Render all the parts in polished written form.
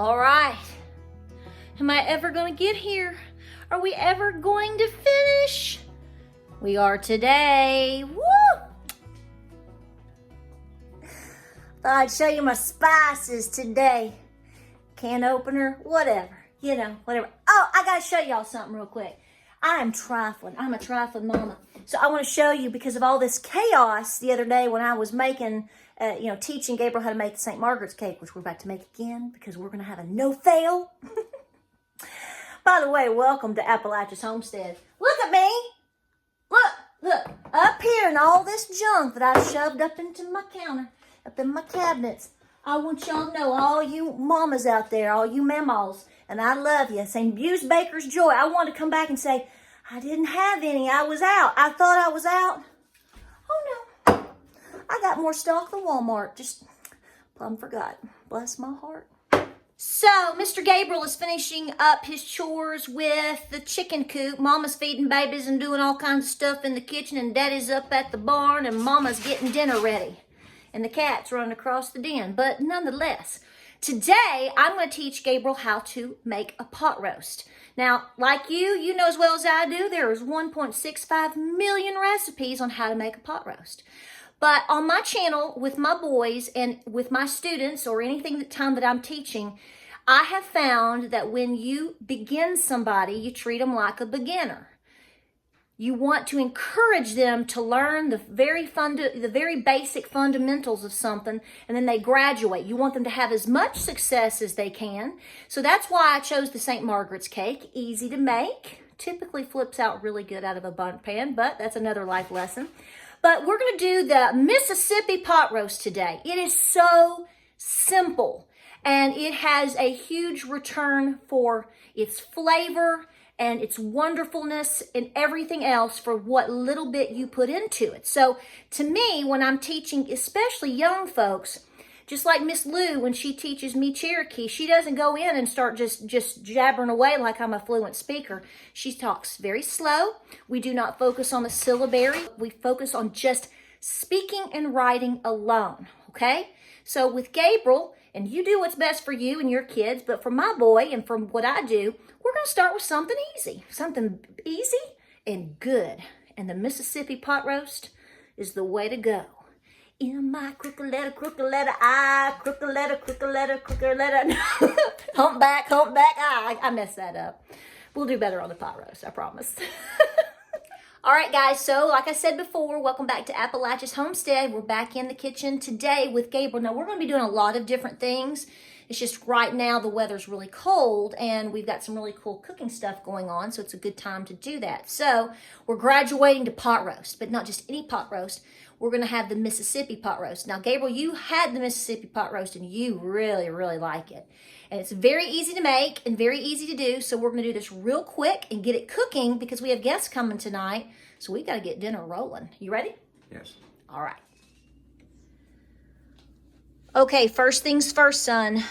All right. Am I ever going to get here? Are we ever going to finish? We are today. Woo! Thought I'd show you my spices today. Can opener, whatever. You know, whatever. Oh, I got to show y'all something real quick. I am trifling. I'm a trifling mama. So I want to show you, because of all this chaos the other day when I was making, teaching Gabriel how to make the St. Margaret's cake, which we're about to make again because we're going to have a no-fail. By the way, welcome to Appalachia's Homestead. Look at me. Look. Up here in all this junk that I shoved up into my counter, up in my cabinets. I want y'all to know, all you mamas out there, all you mammas, and I love you. St. Buse Baker's Joy. I want to come back and say, I didn't have any. I was out. I thought I was out. Oh, no. I got more stock than Walmart. Just plumb forgot. Bless my heart. So, Mr. Gabriel is finishing up his chores with the chicken coop. Mama's feeding babies and doing all kinds of stuff in the kitchen, and Daddy's up at the barn, and Mama's getting dinner ready. And the cat's running across the den. But nonetheless, today I'm going to teach Gabriel how to make a pot roast. Now, like you know as well as I do, there is 1.65 million recipes on how to make a pot roast. But on my channel, with my boys and with my students, or anything time that I'm teaching, I have found that when you begin somebody, you treat them like a beginner. You want to encourage them to learn the very basic fundamentals of something, and then they graduate. You want them to have as much success as they can. So that's why I chose the St. Margaret's cake. Easy to make. Typically flips out really good out of a bundt pan, but that's another life lesson. But we're going to do the Mississippi pot roast today. It is so simple, and it has a huge return for its flavor and its wonderfulness and everything else for what little bit you put into it. So to me, when I'm teaching, especially young folks, just like Miss Lou, when she teaches me Cherokee, she doesn't go in and start just jabbering away like I'm a fluent speaker. She talks very slow. We do not focus on the syllabary. We focus on just speaking and writing alone, okay? So with Gabriel, and you do what's best for you and your kids, but for my boy and from what I do, we're going to start with something easy and good. And the Mississippi pot roast is the way to go. In my crooked letter, I, crooked letter, humpback, I messed that up. We'll do better on the pot roast, I promise. All right, guys, so like I said before, welcome back to Appalachia's Homestead. We're back in the kitchen today with Gabriel. Now, we're going to be doing a lot of different things. It's just right now the weather's really cold, and we've got some really cool cooking stuff going on, so it's a good time to do that. So we're graduating to pot roast, but not just any pot roast. We're going to have the Mississippi pot roast. Now, Gabriel, you had the Mississippi pot roast, and you really, really like it. And it's very easy to make and very easy to do, so we're going to do this real quick and get it cooking because we have guests coming tonight, so we got to get dinner rolling. You ready? Yes. All right. Okay, first things first, son.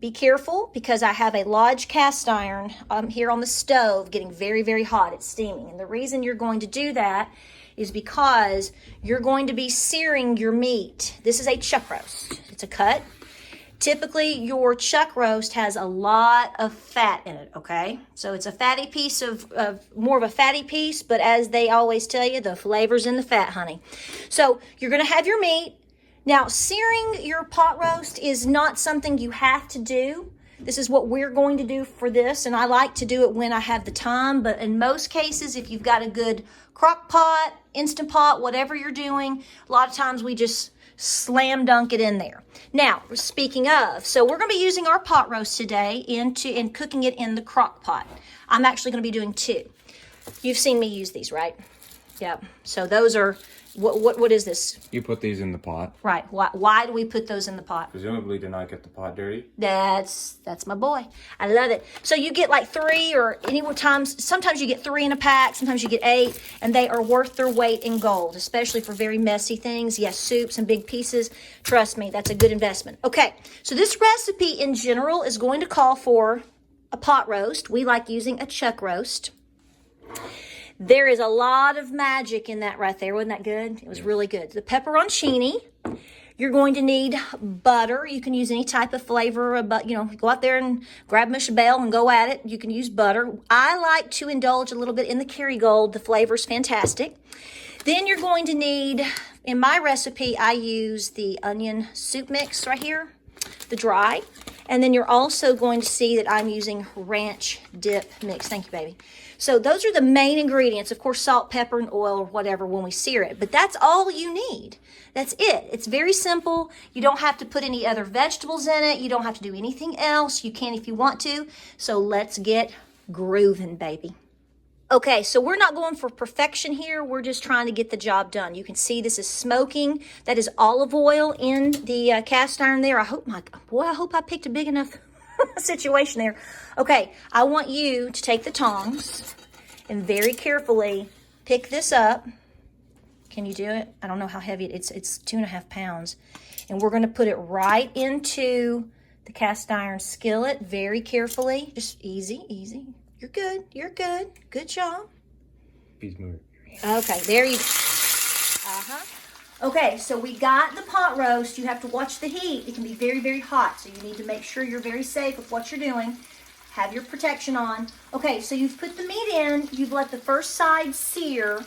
Be careful because I have a Lodge cast iron here on the stove getting very, very hot. It's steaming. And the reason you're going to do that is because you're going to be searing your meat. This is a chuck roast. It's a cut. Typically, your chuck roast has a lot of fat in it, okay? So it's a fatty piece more of a fatty piece, but as they always tell you, the flavor's in the fat, honey. So you're going to have your meat. Now, searing your pot roast is not something you have to do. This is what we're going to do for this, and I like to do it when I have the time, but in most cases, if you've got a good crock pot, Instant Pot, whatever you're doing, a lot of times we just slam dunk it in there. Now, speaking of, so we're going to be using our pot roast today and cooking it in the crock pot. I'm actually going to be doing two. You've seen me use these, right? Yep. So those are, what is this? You put these in the pot. Right. Why do we put those in the pot? Presumably to not get the pot dirty. That's my boy. I love it. So you get like 3 or sometimes you get 3 in a pack, sometimes you get 8, and they are worth their weight in gold, especially for very messy things. Yes, soups and big pieces. Trust me, that's a good investment. Okay, so this recipe in general is going to call for a pot roast. We like using a chuck roast. There is a lot of magic in that right there. Wasn't that good? It was really good. The pepperoncini. You're going to need butter. You can use any type of flavor, but go out there and grab Michelle and go at it. You can use butter. I like to indulge a little bit in the Kerrygold. The flavor's fantastic. Then you're going to need, in my recipe, I use the onion soup mix right here, the dry. And then you're also going to see that I'm using ranch dip mix. Thank you, baby. So those are the main ingredients. Of course, salt, pepper, and oil or whatever when we sear it. But that's all you need. That's it. It's very simple. You don't have to put any other vegetables in it. You don't have to do anything else. You can if you want to. So let's get grooving, baby. Okay, so we're not going for perfection here. We're just trying to get the job done. You can see this is smoking. That is olive oil in the cast iron there. I hope I picked a big enough situation there. Okay, I want you to take the tongs and very carefully pick this up. Can you do it? I don't know how heavy it is. It's 2.5 pounds. And we're going to put it right into the cast iron skillet very carefully. Just easy, easy. You're good. You're good. Good job. Okay, there you go. Okay, so we got the pot roast. You have to watch the heat. It can be very, very hot, so you need to make sure you're very safe with what you're doing. Have your protection on. Okay, so you've put the meat in. You've let the first side sear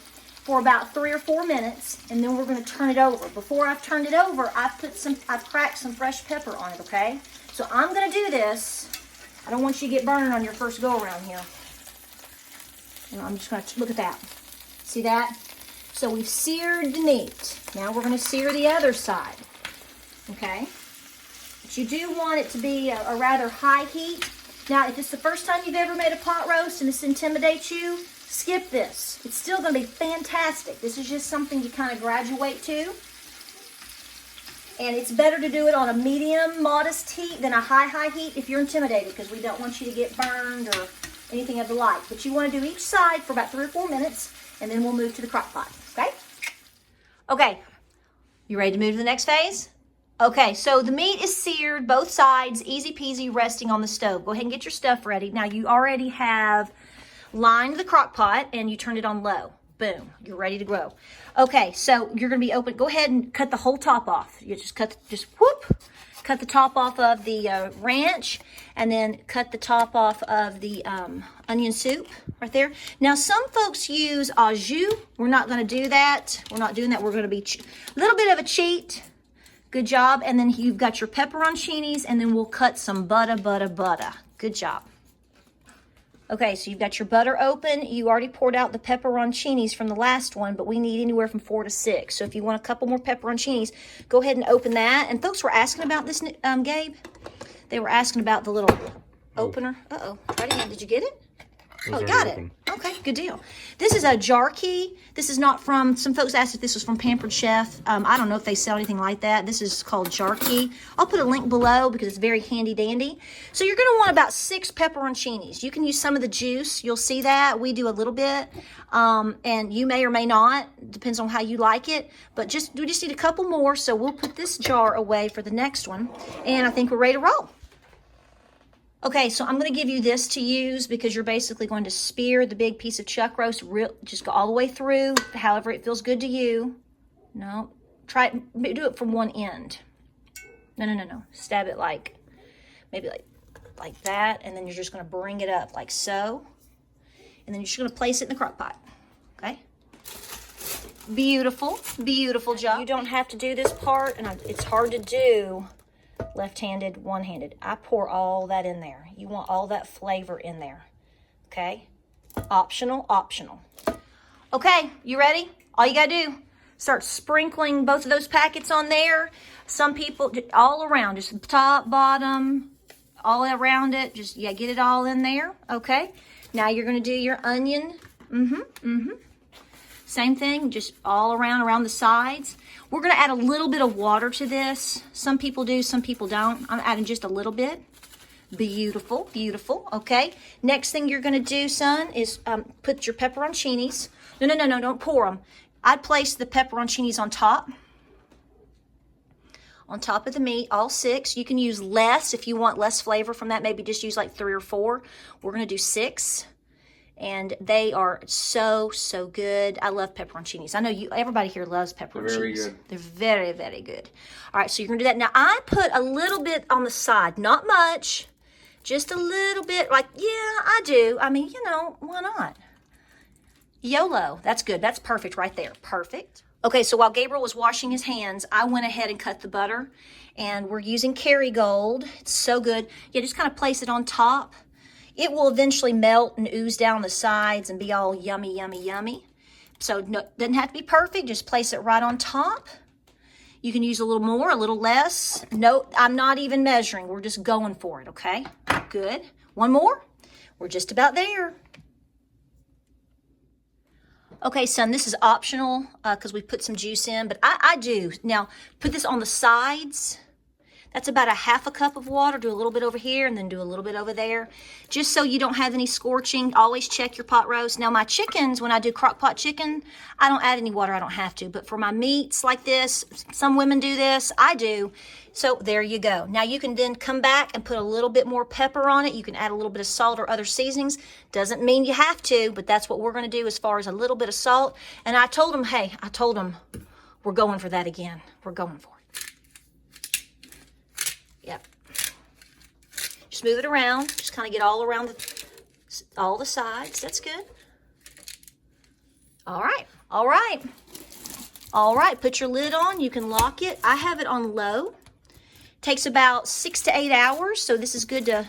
for about 3 or 4 minutes, and then we're going to turn it over. Before I've turned it over, I've cracked some fresh pepper on it, okay? So I'm going to do this. I don't want you to get burned on your first go around here. I'm just going to look at that. See that? So we've seared the meat. Now we're going to sear the other side. Okay? But you do want it to be a rather high heat. Now, if it's the first time you've ever made a pot roast and this intimidates you, skip this. It's still going to be fantastic. This is just something you kind of graduate to. And it's better to do it on a medium, modest heat than a high heat if you're intimidated, because we don't want you to get burned or anything of the like. But you want to do each side for about 3 or 4 minutes, and then we'll move to the crock pot, okay? Okay, you ready to move to the next phase? Okay, so the meat is seared, both sides, easy peasy, resting on the stove. Go ahead and get your stuff ready. Now, you already have lined the crock pot, and you turned it on low. Boom, you're ready to go. Okay, so you're gonna be open. Go ahead and cut the whole top off. You cut the top off of the ranch, and then cut the top off of the onion soup right there. Now, some folks use au jus. We're not gonna do that. We're not doing that. We're gonna be a little bit of a cheat. Good job. And then you've got your pepperoncinis, and then we'll cut some butter. Good job. Okay, so you've got your butter open. You already poured out the pepperoncinis from the last one, but we need anywhere from 4 to 6. So if you want a couple more pepperoncinis, go ahead and open that. And folks were asking about this, Gabe. They were asking about the little opener. Uh-oh, right in. Did you get it? Oh, got it. Okay, good deal. This is a jar key. This is not from, some folks asked if this was from Pampered Chef. I don't know if they sell anything like that. This is called jar key. I'll put a link below because it's very handy dandy. So you're going to want about 6 pepperoncinis. You can use some of the juice. You'll see that. We do a little bit. And you may or may not. Depends on how you like it. But we just need a couple more. So we'll put this jar away for the next one. And I think we're ready to roll. Okay, so I'm going to give you this to use because you're basically going to spear the big piece of chuck roast. Just go all the way through, however it feels good to you. No, do it from one end. No. Stab it maybe like that, and then you're just going to bring it up like so. And then you're just going to place it in the crock pot, okay? Beautiful, beautiful job. You don't have to do this part, and it's hard to do left-handed, one-handed. I pour all that in there. You want all that flavor in there, okay? Optional. Okay, you ready? All you gotta do, start sprinkling both of those packets on there. Some people, all around, just top, bottom, all around it. Just, get it all in there, okay? Now you're gonna do your onion. Same thing, just all around the sides. We're going to add a little bit of water to this. Some people do, some people don't. I'm adding just a little bit. Beautiful, beautiful. Okay. Next thing you're going to do, son, is put your pepperoncinis. No, don't pour them. I'd place the pepperoncinis on top of the meat, all 6. You can use less if you want less flavor from that. Maybe just use like 3 or 4. We're going to do 6. And they are so, so good. I love pepperoncinis. I know everybody here loves pepperoncinis. They're very good. They're very, very good. All right, so you're gonna do that. Now, I put a little bit on the side, not much, just a little bit, like, yeah, I do. I mean, you know, why not? YOLO, that's good. That's perfect right there, perfect. Okay, so while Gabriel was washing his hands, I went ahead and cut the butter, and we're using Kerrygold. It's so good. Yeah, just kind of place it on top. It will eventually melt and ooze down the sides and be all yummy, yummy, yummy. So no, doesn't have to be perfect. Just place it right on top. You can use a little more, a little less. No, I'm not even measuring. We're just going for it, okay? Good. One more. We're just about there. Okay, son, this is optional because we put some juice in, but I do. Now, put this on the sides. That's about a half a cup of water. Do a little bit over here and then do a little bit over there. Just so you don't have any scorching. Always check your pot roast. Now, my chickens, when I do crock pot chicken, I don't add any water. I don't have to. But for my meats like this, some women do this. I do. So there you go. Now, you can then come back and put a little bit more pepper on it. You can add a little bit of salt or other seasonings. Doesn't mean you have to, but that's what we're going to do as far as a little bit of salt. And I told them, hey, we're going for that again. We're going for it. Yep. Just move it around. Just kind of get all around all the sides. That's good. All right. All right. All right. Put your lid on. You can lock it. I have it on low. Takes about 6 to 8 hours. So this is good to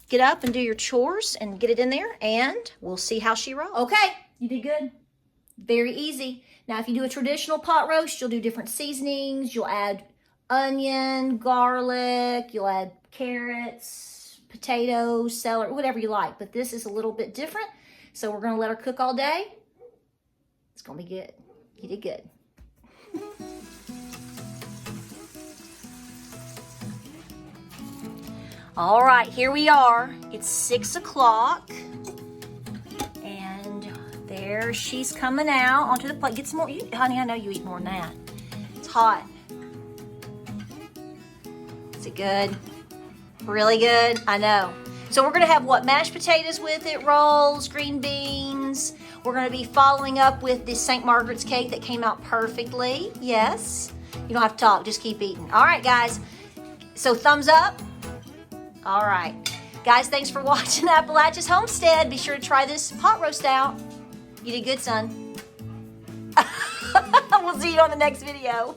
get up and do your chores and get it in there. And we'll see how she rolls. Okay. You did good. Very easy. Now, if you do a traditional pot roast, you'll do different seasonings. You'll add onion, garlic, you'll add carrots, potatoes, celery, whatever you like. But this is a little bit different. So we're going to let her cook all day. It's going to be good. You did good. All right, here we are. It's 6 o'clock. And there she's coming out onto the plate. Get some more. Honey, I know you eat more than that. It's hot. Is it good? Really good? I know. So we're gonna have what? Mashed potatoes with it, rolls, green beans. We're gonna be following up with this St. Margaret's cake that came out perfectly. Yes. You don't have to talk, just keep eating. All right, guys. So thumbs up. All right. Guys, thanks for watching Appalachia's Homestead. Be sure to try this pot roast out. You did good, son. We'll see you on the next video.